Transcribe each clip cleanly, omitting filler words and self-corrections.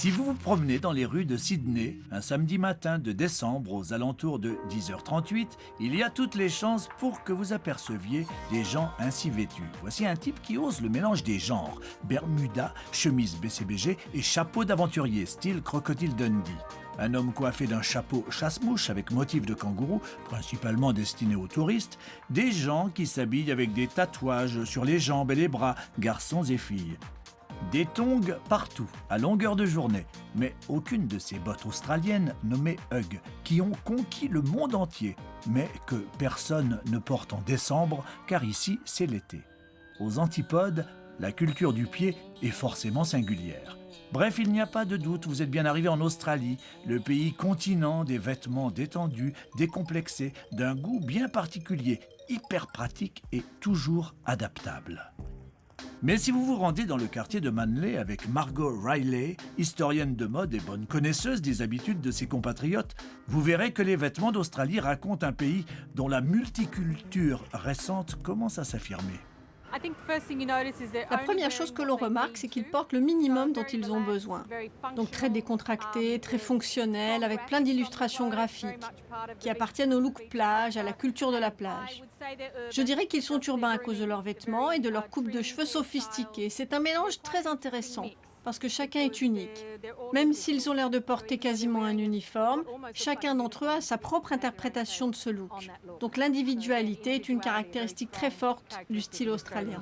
Si vous vous promenez dans les rues de Sydney, un samedi matin de décembre aux alentours de 10h38, il y a toutes les chances pour que vous aperceviez des gens ainsi vêtus. Voici un type qui ose le mélange des genres. Bermuda, chemise BCBG et chapeau d'aventurier, style Crocodile Dundee. Un homme coiffé d'un chapeau chasse-mouche avec motif de kangourou, principalement destiné aux touristes. Des gens qui s'habillent avec des tatouages sur les jambes et les bras, garçons et filles. Des tongs partout, à longueur de journée, mais aucune de ces bottes australiennes nommées Ugg, qui ont conquis le monde entier, mais que personne ne porte en décembre, car ici c'est l'été. Aux antipodes, la culture du pied est forcément singulière. Bref, il n'y a pas de doute, vous êtes bien arrivé en Australie, le pays continent des vêtements détendus, décomplexés, d'un goût bien particulier, hyper pratique et toujours adaptable. Mais si vous vous rendez dans le quartier de Manly avec Margot Riley, historienne de mode et bonne connaisseuse des habitudes de ses compatriotes, vous verrez que les vêtements d'Australie racontent un pays dont la multiculture récente commence à s'affirmer. La première chose que l'on remarque, c'est qu'ils portent le minimum dont ils ont besoin. Donc très décontractés, très fonctionnels, avec plein d'illustrations graphiques, qui appartiennent au look plage, à la culture de la plage. Je dirais qu'ils sont urbains à cause de leurs vêtements et de leur coupe de cheveux sophistiquée. C'est un mélange très intéressant, parce que chacun est unique. Même s'ils ont l'air de porter quasiment un uniforme, chacun d'entre eux a sa propre interprétation de ce look. Donc l'individualité est une caractéristique très forte du style australien.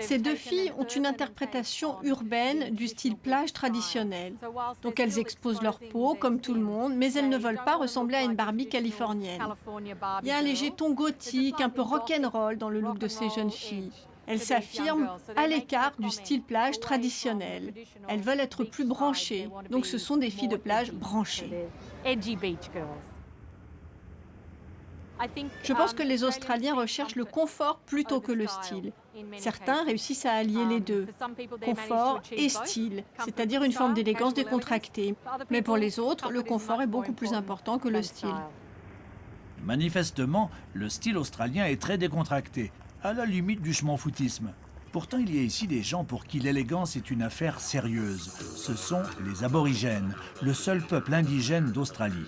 Ces deux filles ont une interprétation urbaine du style plage traditionnel. Donc elles exposent leur peau, comme tout le monde, mais elles ne veulent pas ressembler à une Barbie californienne. Il y a un léger ton gothique, un peu rock'n'roll dans le look de ces jeunes filles. Elles s'affirment à l'écart du style plage traditionnel. Elles veulent être plus branchées, donc ce sont des filles de plage branchées. Je pense que les Australiens recherchent le confort plutôt que le style. Certains réussissent à allier les deux, confort et style, c'est-à-dire une forme d'élégance décontractée. Mais pour les autres, le confort est beaucoup plus important que le style. Manifestement, le style australien est très décontracté, à la limite du je-m'en-foutisme. Pourtant, il y a ici des gens pour qui l'élégance est une affaire sérieuse. Ce sont les aborigènes, le seul peuple indigène d'Australie.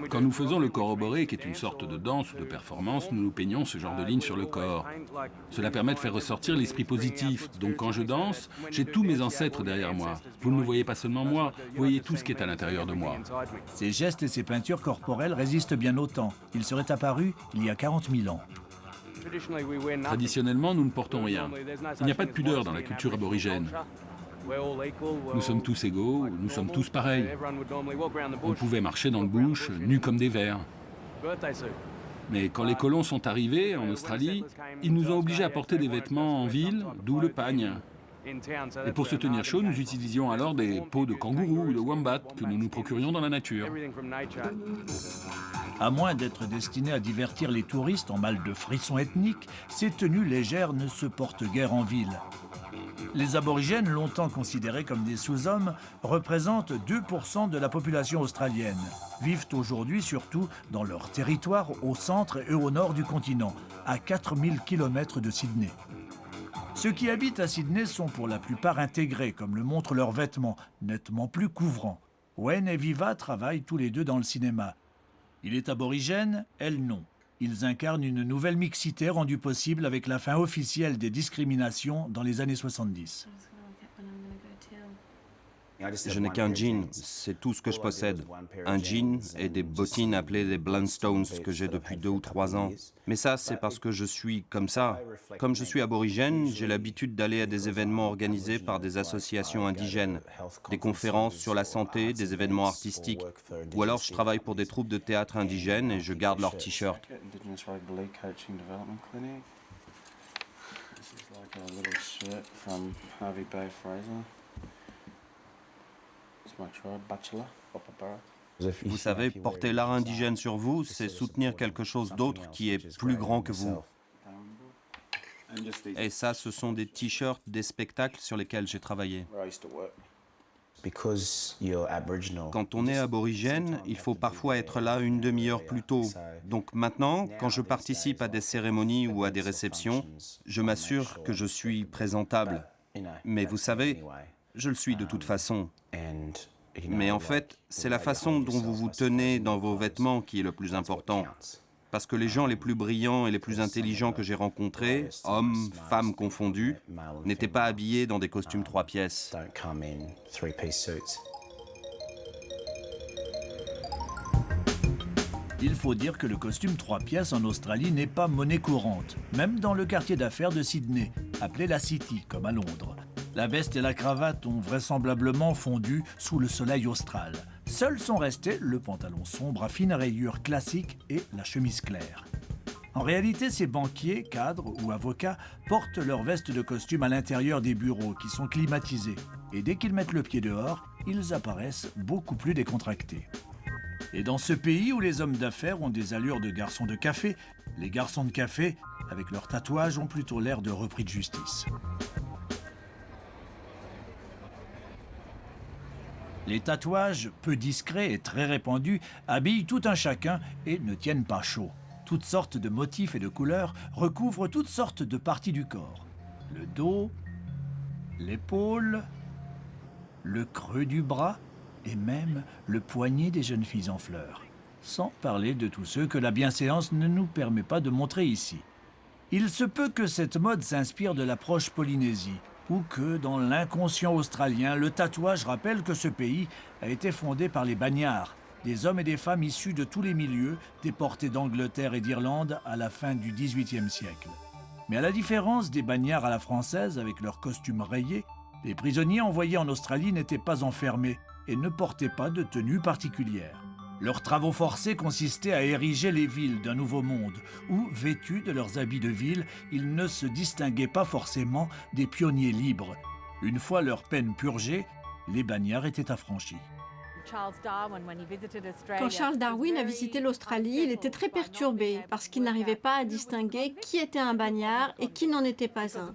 Quand nous faisons le corroboré, qui est une sorte de danse ou de performance, nous nous peignons ce genre de lignes sur le corps. Cela permet de faire ressortir l'esprit positif. Donc quand je danse, j'ai tous mes ancêtres derrière moi. Vous ne me voyez pas seulement moi, vous voyez tout ce qui est à l'intérieur de moi. Ces gestes et ces peintures corporelles résistent bien au temps. Ils seraient apparus il y a 40 000 ans. Traditionnellement, nous ne portons rien. Il n'y a pas de pudeur dans la culture aborigène. Nous sommes tous égaux, nous sommes tous pareils. On pouvait marcher dans le bush, nus comme des vers. Mais quand les colons sont arrivés en Australie, ils nous ont obligés à porter des vêtements en ville, d'où le pagne. Et pour se tenir chaud, nous utilisions alors des peaux de kangourou ou de wombat que nous nous procurions dans la nature. À moins d'être destinées à divertir les touristes en mal de frissons ethniques, ces tenues légères ne se portent guère en ville. Les aborigènes, longtemps considérés comme des sous-hommes, représentent 2% de la population australienne. Vivent aujourd'hui surtout dans leur territoire au centre et au nord du continent, à 4000 km de Sydney. Ceux qui habitent à Sydney sont pour la plupart intégrés, comme le montrent leurs vêtements, nettement plus couvrants. Wayne et Viva travaillent tous les deux dans le cinéma. Il est aborigène, elle non. Ils incarnent une nouvelle mixité rendue possible avec la fin officielle des discriminations dans les années 70. Je n'ai qu'un jean, c'est tout ce que je possède. Un jean et des bottines appelées les Blundstones que j'ai depuis 2 ou 3 ans. Mais ça, c'est parce que je suis comme ça. Comme je suis aborigène, j'ai l'habitude d'aller à des événements organisés par des associations indigènes, des conférences sur la santé, des événements artistiques. Ou alors je travaille pour des troupes de théâtre indigènes et je garde leurs t-shirts. Vous savez, porter l'art indigène sur vous, c'est soutenir quelque chose d'autre qui est plus grand que vous. Et ça, ce sont des t-shirts des spectacles sur lesquels j'ai travaillé. Quand on est aborigène, il faut parfois être là une demi-heure plus tôt. Donc maintenant, quand je participe à des cérémonies ou à des réceptions, je m'assure que je suis présentable. Mais vous savez, je le suis de toute façon. Mais en fait, c'est la façon dont vous vous tenez dans vos vêtements qui est le plus important. Parce que les gens les plus brillants et les plus intelligents que j'ai rencontrés, hommes, femmes confondus, n'étaient pas habillés dans des costumes 3 pièces. Il faut dire que le costume 3 pièces en Australie n'est pas monnaie courante, même dans le quartier d'affaires de Sydney, appelé la City, comme à Londres. La veste et la cravate ont vraisemblablement fondu sous le soleil austral. Seuls sont restés le pantalon sombre à fines rayures classique et la chemise claire. En réalité, ces banquiers, cadres ou avocats portent leurs vestes de costume à l'intérieur des bureaux qui sont climatisés. Et dès qu'ils mettent le pied dehors, ils apparaissent beaucoup plus décontractés. Et dans ce pays où les hommes d'affaires ont des allures de garçons de café, les garçons de café, avec leurs tatouages, ont plutôt l'air de repris de justice. Les tatouages, peu discrets et très répandus, habillent tout un chacun et ne tiennent pas chaud. Toutes sortes de motifs et de couleurs recouvrent toutes sortes de parties du corps. Le dos, l'épaule, le creux du bras et même le poignet des jeunes filles en fleurs. Sans parler de tous ceux que la bienséance ne nous permet pas de montrer ici. Il se peut que cette mode s'inspire de l'approche Polynésie, ou que, dans l'inconscient australien, le tatouage rappelle que ce pays a été fondé par les bagnards, des hommes et des femmes issus de tous les milieux, déportés d'Angleterre et d'Irlande à la fin du XVIIIe siècle. Mais à la différence des bagnards à la française, avec leurs costumes rayés, les prisonniers envoyés en Australie n'étaient pas enfermés et ne portaient pas de tenue particulière. Leurs travaux forcés consistaient à ériger les villes d'un nouveau monde, où, vêtus de leurs habits de ville, ils ne se distinguaient pas forcément des pionniers libres. Une fois leur peine purgée, les bagnards étaient affranchis. Quand Charles Darwin a visité l'Australie, il était très perturbé parce qu'il n'arrivait pas à distinguer qui était un bagnard et qui n'en était pas un.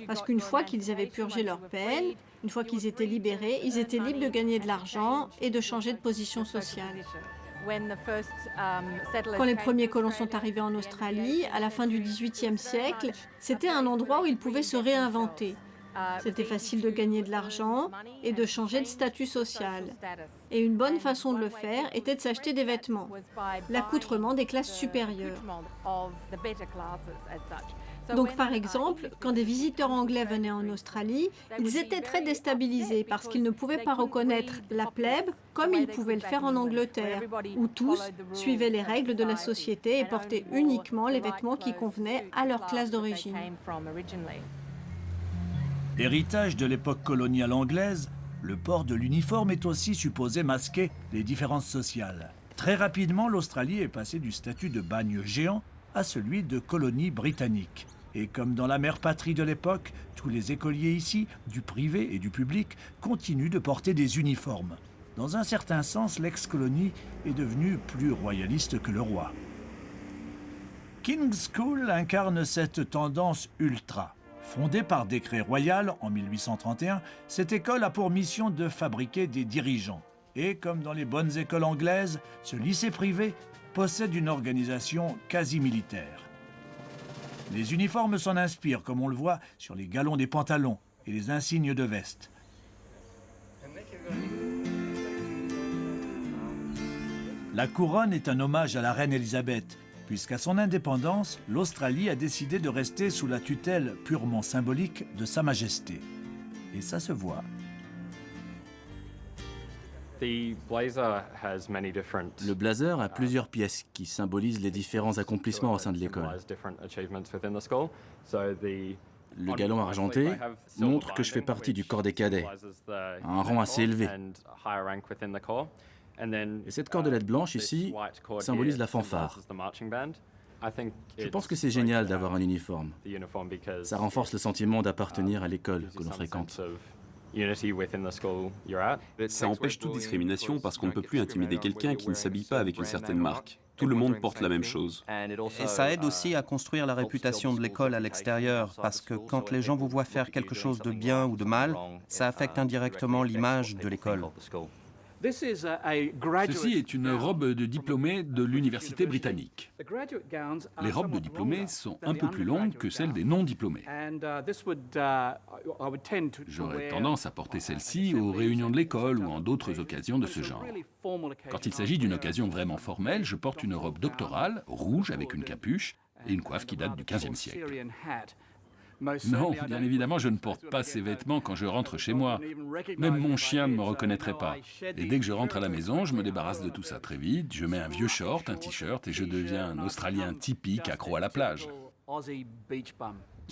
Parce qu'une fois qu'ils avaient purgé leur peine, une fois qu'ils étaient libérés, ils étaient libres de gagner de l'argent et de changer de position sociale. Quand les premiers colons sont arrivés en Australie, à la fin du XVIIIe siècle, c'était un endroit où ils pouvaient se réinventer. C'était facile de gagner de l'argent et de changer de statut social. Et une bonne façon de le faire était de s'acheter des vêtements, l'accoutrement des classes supérieures. Donc par exemple, quand des visiteurs anglais venaient en Australie, ils étaient très déstabilisés parce qu'ils ne pouvaient pas reconnaître la plèbe comme ils pouvaient le faire en Angleterre, où tous suivaient les règles de la société et portaient uniquement les vêtements qui convenaient à leur classe d'origine. Héritage de l'époque coloniale anglaise, le port de l'uniforme est aussi supposé masquer les différences sociales. Très rapidement, l'Australie est passée du statut de bagne géant à celui de colonie britannique. Et comme dans la mère patrie de l'époque, tous les écoliers ici, du privé et du public, continuent de porter des uniformes. Dans un certain sens, l'ex-colonie est devenue plus royaliste que le roi. King's School incarne cette tendance ultra. Fondée par décret royal en 1831, cette école a pour mission de fabriquer des dirigeants. Et comme dans les bonnes écoles anglaises, ce lycée privé possède une organisation quasi militaire. Les uniformes s'en inspirent, comme on le voit sur les galons des pantalons et les insignes de veste. La couronne est un hommage à la reine Élisabeth, puisqu'à son indépendance, l'Australie a décidé de rester sous la tutelle purement symbolique de Sa Majesté. Et ça se voit. Le blazer a plusieurs pièces qui symbolisent les différents accomplissements au sein de l'école. Le galon argenté montre que je fais partie du corps des cadets, un rang assez élevé. Et cette cordelette blanche ici symbolise la fanfare. Je pense que c'est génial d'avoir un uniforme. Ça renforce le sentiment d'appartenir à l'école que l'on fréquente. Ça empêche toute discrimination parce qu'on ne peut plus intimider quelqu'un qui ne s'habille pas avec une certaine marque. Tout le monde porte la même chose. Et ça aide aussi à construire la réputation de l'école à l'extérieur, parce que quand les gens vous voient faire quelque chose de bien ou de mal, ça affecte indirectement l'image de l'école. Ceci est une robe de diplômé de l'université britannique. Les robes de diplômés sont un peu plus longues que celles des non-diplômés. J'aurais tendance à porter celle-ci aux réunions de l'école ou en d'autres occasions de ce genre. Quand il s'agit d'une occasion vraiment formelle, je porte une robe doctorale, rouge avec une capuche et une coiffe qui date du XVe siècle. Non, bien évidemment, je ne porte pas ces vêtements quand je rentre chez moi. Même mon chien ne me reconnaîtrait pas. Et dès que je rentre à la maison, je me débarrasse de tout ça très vite. Je mets un vieux short, un t-shirt et je deviens un Australien typique accro à la plage.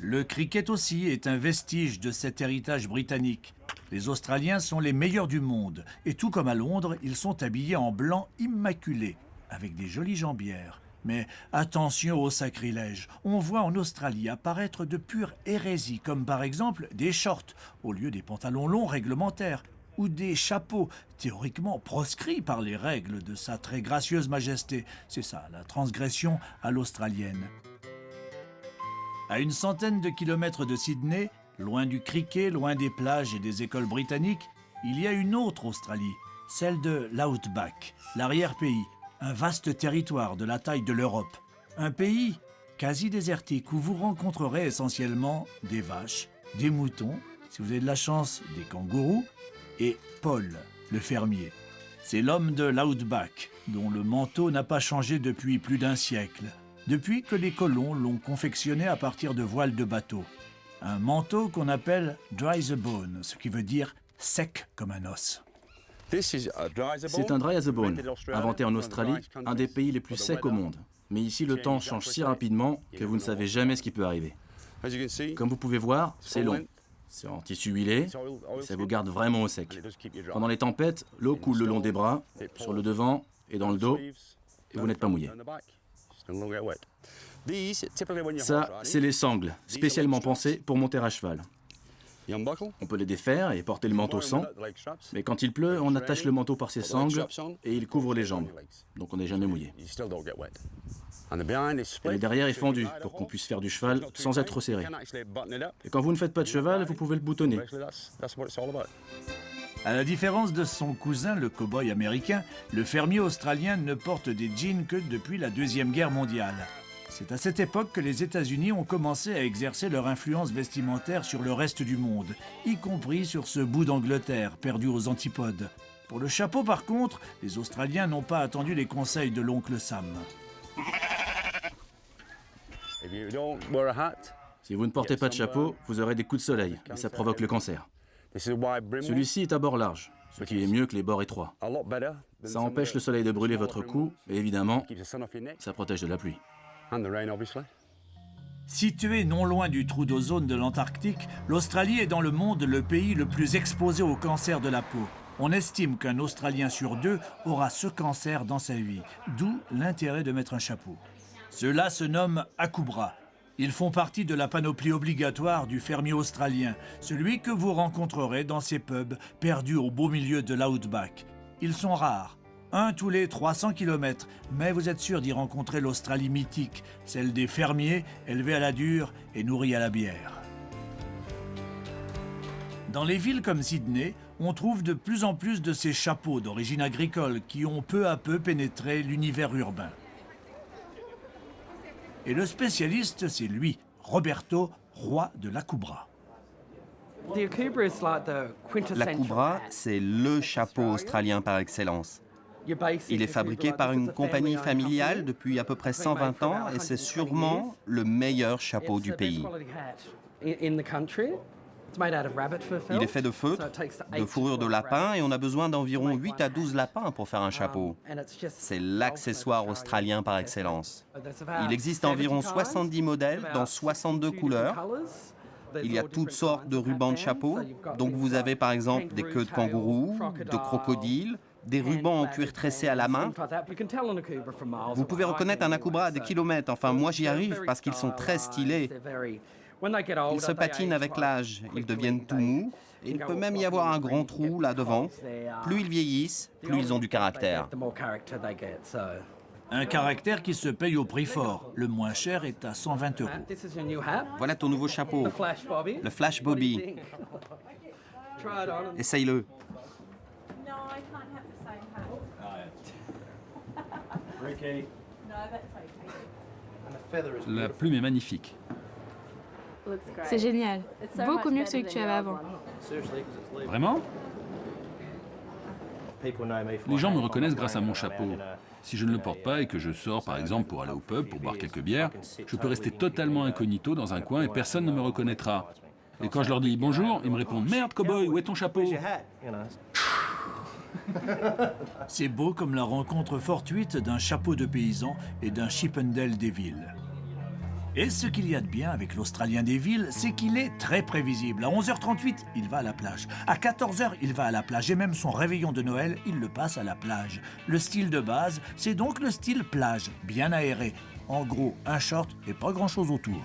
Le cricket aussi est un vestige de cet héritage britannique. Les Australiens sont les meilleurs du monde. Et tout comme à Londres, ils sont habillés en blanc immaculé, avec des jolies jambières. Mais attention au sacrilège, on voit en Australie apparaître de pures hérésies, comme par exemple des shorts au lieu des pantalons longs réglementaires, ou des chapeaux théoriquement proscrits par les règles de sa très gracieuse majesté. C'est ça, la transgression à l'australienne. À une centaine de kilomètres de Sydney, loin du cricket, loin des plages et des écoles britanniques, il y a une autre Australie, celle de l'Outback, l'arrière-pays. Un vaste territoire de la taille de l'Europe. Un pays quasi désertique où vous rencontrerez essentiellement des vaches, des moutons, si vous avez de la chance, des kangourous, et Paul, le fermier. C'est l'homme de l'Outback, dont le manteau n'a pas changé depuis plus d'un siècle, depuis que les colons l'ont confectionné à partir de voiles de bateau. Un manteau qu'on appelle dry as a bone, ce qui veut dire sec comme un os. C'est un dry as a bone, inventé en Australie, un des pays les plus secs au monde. Mais ici, le temps change si rapidement que vous ne savez jamais ce qui peut arriver. Comme vous pouvez voir, c'est long. C'est en tissu huilé, et ça vous garde vraiment au sec. Pendant les tempêtes, l'eau coule le long des bras, sur le devant et dans le dos, et vous n'êtes pas mouillé. Ça, c'est les sangles, spécialement pensées pour monter à cheval. On peut les défaire et porter le manteau sans, mais quand il pleut, on attache le manteau par ses sangles et il couvre les jambes, donc on n'est jamais mouillé. Et le derrière est fendu pour qu'on puisse faire du cheval sans être serré. Et quand vous ne faites pas de cheval, vous pouvez le boutonner. À la différence de son cousin, le cow-boy américain, le fermier australien ne porte des jeans que depuis la Deuxième Guerre mondiale. C'est à cette époque que les États-Unis ont commencé à exercer leur influence vestimentaire sur le reste du monde, y compris sur ce bout d'Angleterre perdu aux antipodes. Pour le chapeau, par contre, les Australiens n'ont pas attendu les conseils de l'oncle Sam. Si vous ne portez pas de chapeau, vous aurez des coups de soleil, et ça provoque le cancer. Celui-ci est à bord large, ce qui est mieux que les bords étroits. Ça empêche le soleil de brûler votre cou, et évidemment, ça protège de la pluie. Située non loin du trou d'ozone de l'Antarctique, l'Australie est dans le monde le pays le plus exposé au cancer de la peau. On estime qu'un Australien sur 2 aura ce cancer dans sa vie, d'où l'intérêt de mettre un chapeau. Ceux-là se nomment Akubra. Ils font partie de la panoplie obligatoire du fermier australien, celui que vous rencontrerez dans ces pubs perdus au beau milieu de l'Outback. Ils sont rares. Un tous les 300 km, mais vous êtes sûr d'y rencontrer l'Australie mythique, celle des fermiers élevés à la dure et nourris à la bière. Dans les villes comme Sydney, on trouve de plus en plus de ces chapeaux d'origine agricole qui ont peu à peu pénétré l'univers urbain. Et le spécialiste, c'est lui, Roberto, roi de l'Akubra. L'Akubra, c'est le chapeau australien par excellence. Il est fabriqué par une compagnie familiale depuis à peu près 120 ans et c'est sûrement le meilleur chapeau du pays. Il est fait de feutre, de fourrure de lapin et on a besoin d'environ 8 à 12 lapins pour faire un chapeau. C'est l'accessoire australien par excellence. Il existe environ 70 modèles dans 62 couleurs. Il y a toutes sortes de rubans de chapeau. Donc vous avez par exemple des queues de kangourou, de crocodiles, des rubans en cuir tressé à la main. Vous pouvez reconnaître un Akubra à des kilomètres. Enfin, moi j'y arrive parce qu'ils sont très stylés. Ils se patinent avec l'âge, ils deviennent tout mous. Et il peut même y avoir un grand trou là devant. Plus ils vieillissent, plus ils ont du caractère. Un caractère qui se paye au prix fort. Le moins cher est à 120 €. Voilà ton nouveau chapeau, le Flash Bobby. Essaye-le. La plume est magnifique. C'est génial. Beaucoup mieux que celui que tu avais avant. Vraiment? Les gens me reconnaissent grâce à mon chapeau. Si je ne le porte pas et que je sors par exemple pour aller au pub, pour boire quelques bières, je peux rester totalement incognito dans un coin et personne ne me reconnaîtra. Et quand je leur dis bonjour, ils me répondent « Merde, cow-boy, où est ton chapeau ?» C'est beau comme la rencontre fortuite d'un chapeau de paysan et d'un Chippendale des villes. Et ce qu'il y a de bien avec l'Australien des villes, c'est qu'il est très prévisible. À 11h38, il va à la plage. À 14h, il va à la plage. Et même son réveillon de Noël, il le passe à la plage. Le style de base, c'est donc le style plage, bien aéré. En gros, un short et pas grand-chose autour.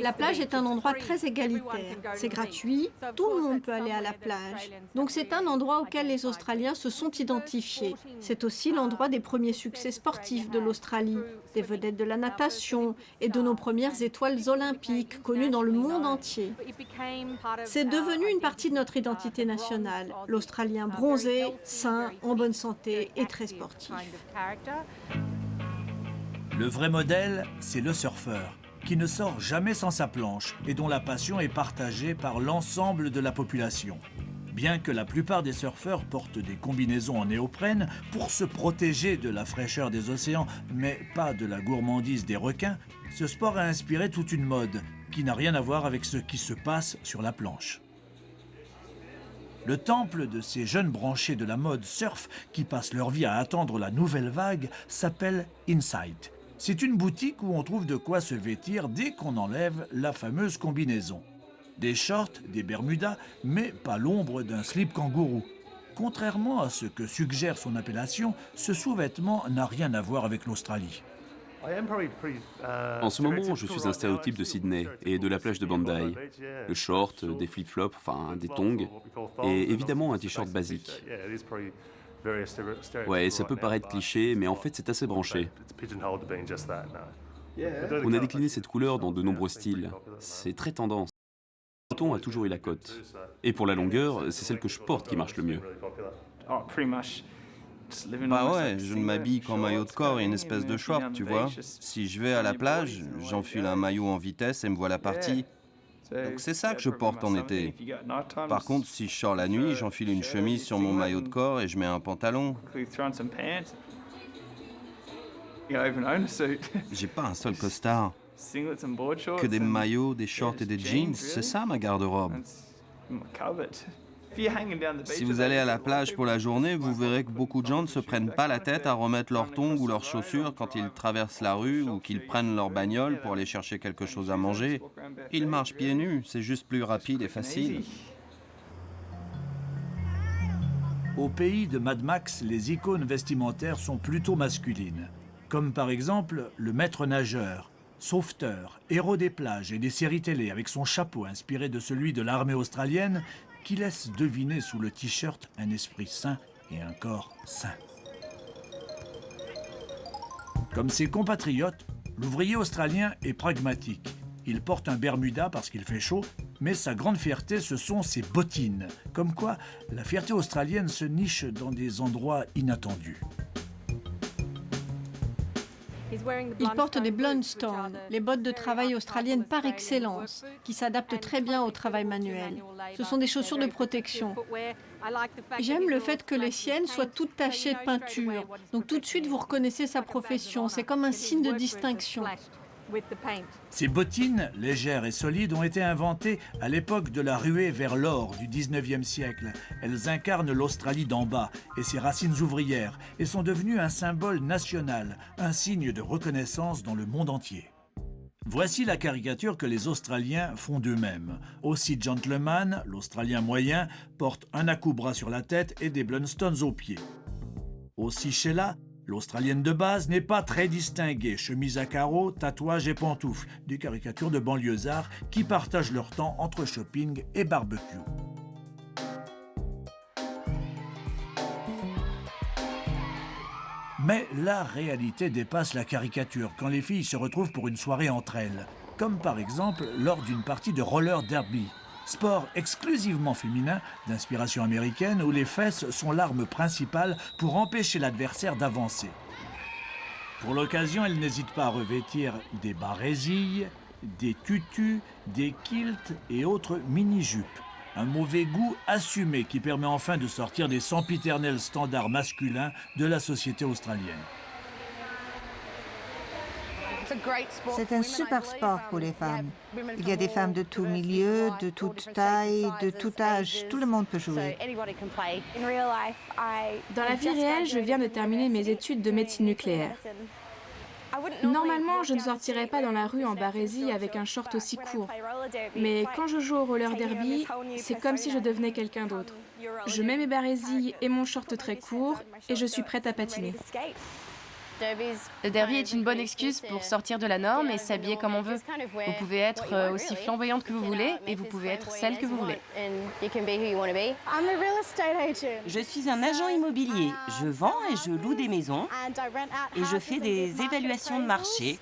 La plage est un endroit très égalitaire. C'est gratuit, tout le monde peut aller à la plage. Donc c'est un endroit auquel les Australiens se sont identifiés. C'est aussi l'endroit des premiers succès sportifs de l'Australie, des vedettes de la natation et de nos premières étoiles olympiques connues dans le monde entier. C'est devenu une partie de notre identité nationale. L'Australien bronzé, sain, en bonne santé et très sportif. Le vrai modèle, c'est le surfeur, qui ne sort jamais sans sa planche et dont la passion est partagée par l'ensemble de la population. Bien que la plupart des surfeurs portent des combinaisons en néoprène pour se protéger de la fraîcheur des océans, mais pas de la gourmandise des requins, ce sport a inspiré toute une mode qui n'a rien à voir avec ce qui se passe sur la planche. Le temple de ces jeunes branchés de la mode surf qui passent leur vie à attendre la nouvelle vague s'appelle Insight. C'est une boutique où on trouve de quoi se vêtir dès qu'on enlève la fameuse combinaison. Des shorts, des bermudas, mais pas l'ombre d'un slip kangourou. Contrairement à ce que suggère son appellation, ce sous-vêtement n'a rien à voir avec l'Australie. En ce moment, je suis un stéréotype de Sydney et de la plage de Bondi. Le short, des flip-flops, enfin des tongs, et évidemment un t-shirt basique. Ouais, ça peut paraître cliché, mais en fait c'est assez branché. On a décliné cette couleur dans de nombreux styles. C'est très tendance. Le coton a toujours eu la cote. Et pour la longueur, c'est celle que je porte qui marche le mieux. Bah ouais, je m'habille qu'en maillot de corps et une espèce de short, tu vois. Si je vais à la plage, j'enfile un maillot en vitesse et me voilà parti. Donc c'est ça que je porte en été. Par contre, si je sors la nuit, j'enfile une chemise sur mon maillot de corps et je mets un pantalon. J'ai pas un seul costard. Que des maillots, des shorts et des jeans, c'est ça ma garde-robe. Si vous allez à la plage pour la journée, vous verrez que beaucoup de gens ne se prennent pas la tête à remettre leurs tongs ou leurs chaussures quand ils traversent la rue ou qu'ils prennent leur bagnole pour aller chercher quelque chose à manger. Ils marchent pieds nus, c'est juste plus rapide et facile. Au pays de Mad Max, les icônes vestimentaires sont plutôt masculines. Comme par exemple le maître nageur, sauveteur, héros des plages et des séries télé avec son chapeau inspiré de celui de l'armée australienne qui laisse deviner sous le t-shirt un esprit sain et un corps sain. Comme ses compatriotes, l'ouvrier australien est pragmatique. Il porte un bermuda parce qu'il fait chaud, mais sa grande fierté, ce sont ses bottines. Comme quoi, la fierté australienne se niche dans des endroits inattendus. Il porte des Blundstone, les bottes de travail australiennes par excellence, qui s'adaptent très bien au travail manuel. Ce sont des chaussures de protection. J'aime le fait que les siennes soient toutes tachées de peinture. Donc tout de suite, vous reconnaissez sa profession. C'est comme un signe de distinction. Ces bottines, légères et solides, ont été inventées à l'époque de la ruée vers l'or du 19e siècle. Elles incarnent l'Australie d'en bas et ses racines ouvrières et sont devenues un symbole national, un signe de reconnaissance dans le monde entier. Voici la caricature que les Australiens font d'eux-mêmes. Aussi gentleman, l'Australien moyen porte un à-coups-bras sur la tête et des Blundstones aux pieds. Aussi Sheila, l'Australienne de base n'est pas très distinguée, chemise à carreaux, tatouages et pantoufles, des caricatures de banlieusards qui partagent leur temps entre shopping et barbecue. Mais la réalité dépasse la caricature quand les filles se retrouvent pour une soirée entre elles, comme par exemple lors d'une partie de roller derby, sport exclusivement féminin d'inspiration américaine où les fesses sont l'arme principale pour empêcher l'adversaire d'avancer. Pour l'occasion, elles n'hésitent pas à revêtir des barésilles, des tutus, des kilts et autres mini-jupes. Un mauvais goût assumé qui permet enfin de sortir des sempiternels standards masculins de la société australienne. C'est un super sport pour les femmes. Il y a des femmes de tout milieu, de toute taille, de tout âge. Tout le monde peut jouer. Dans la vie réelle, je viens de terminer mes études de médecine nucléaire. Normalement, je ne sortirais pas dans la rue en barésie avec un short aussi court. Mais quand je joue au roller derby, c'est comme si je devenais quelqu'un d'autre. Je mets mes barésilles et mon short très court et je suis prête à patiner. Le derby est une bonne excuse pour sortir de la norme et s'habiller comme on veut. Vous pouvez être aussi flamboyante que vous voulez et vous pouvez être celle que vous voulez. Je suis un agent immobilier. Je vends et je loue des maisons et je fais des évaluations de marché.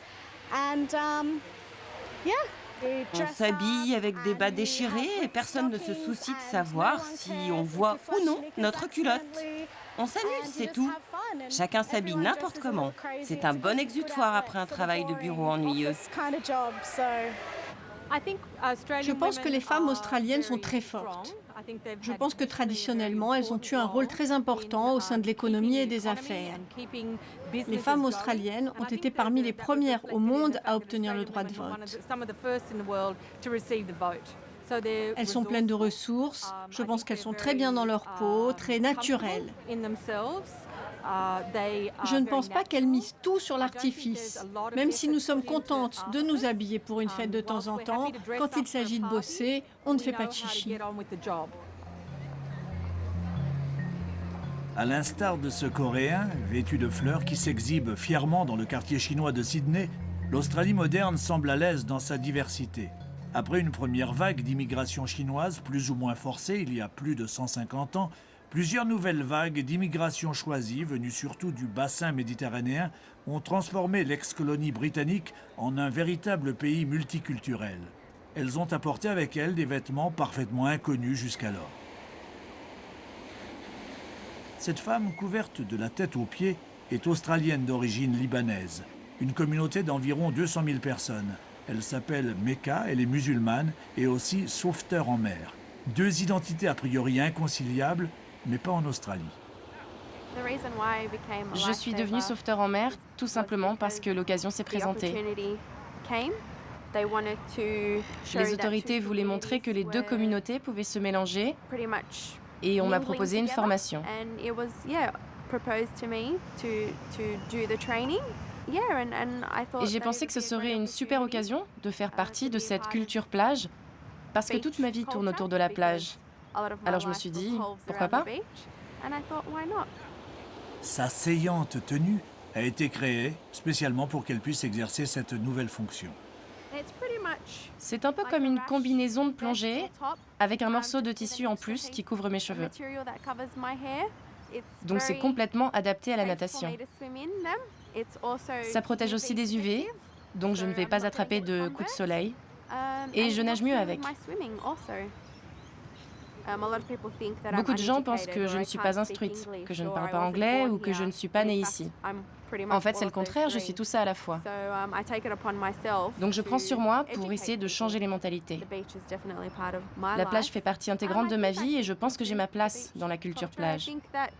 On s'habille avec des bas déchirés et personne ne se soucie de savoir si on voit ou non notre culotte. On s'amuse, c'est tout. Chacun s'habille n'importe comment. C'est un bon exutoire après un travail de bureau ennuyeux. Je pense que les femmes australiennes sont très fortes. Je pense que traditionnellement, elles ont eu un rôle très important au sein de l'économie et des affaires. Les femmes australiennes ont été parmi les premières au monde à obtenir le droit de vote. Elles sont pleines de ressources. Je pense qu'elles sont très bien dans leur peau, très naturelles. Je ne pense pas qu'elles misent tout sur l'artifice. Même si nous sommes contentes de nous habiller pour une fête de temps en temps, quand il s'agit de bosser, on ne fait pas de chichi. À l'instar de ce Coréen, vêtu de fleurs, qui s'exhibe fièrement dans le quartier chinois de Sydney, l'Australie moderne semble à l'aise dans sa diversité. Après une première vague d'immigration chinoise, plus ou moins forcée il y a plus de 150 ans, plusieurs nouvelles vagues d'immigration choisie, venues surtout du bassin méditerranéen, ont transformé l'ex-colonie britannique en un véritable pays multiculturel. Elles ont apporté avec elles des vêtements parfaitement inconnus jusqu'alors. Cette femme, couverte de la tête aux pieds, est australienne d'origine libanaise. Une communauté d'environ 200 000 personnes. Elle s'appelle Mecca, elle est musulmane et aussi sauveteur en mer. Deux identités a priori inconciliables, mais pas en Australie. Je suis devenue sauveteur en mer tout simplement parce que l'occasion s'est présentée. Les autorités voulaient montrer que les deux communautés pouvaient se mélanger et on m'a proposé une formation. Et j'ai pensé que ce serait une super occasion de faire partie de cette culture plage parce que toute ma vie tourne autour de la plage. Alors je me suis dit, pourquoi pas ? Sa saillante tenue a été créée spécialement pour qu'elle puisse exercer cette nouvelle fonction. C'est un peu comme une combinaison de plongée avec un morceau de tissu en plus qui couvre mes cheveux. Donc c'est complètement adapté à la natation. Ça protège aussi des UV, donc je ne vais pas attraper de coups de soleil. Et je nage mieux avec. Beaucoup de gens pensent que je ne suis pas instruite, que je ne parle pas anglais ou que je ne suis pas née ici. En fait, c'est le contraire, je suis tout ça à la fois. Donc je prends sur moi pour essayer de changer les mentalités. La plage fait partie intégrante de ma vie et je pense que j'ai ma place dans la culture plage.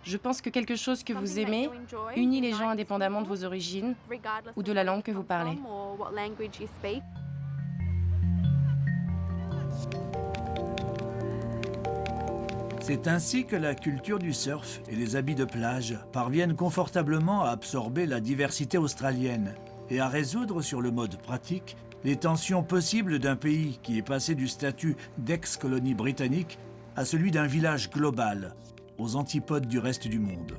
Je pense que quelque chose que vous aimez unit les gens indépendamment de vos origines ou de la langue que vous parlez. C'est ainsi que la culture du surf et les habits de plage parviennent confortablement à absorber la diversité australienne et à résoudre sur le mode pratique les tensions possibles d'un pays qui est passé du statut d'ex-colonie britannique à celui d'un village global, aux antipodes du reste du monde.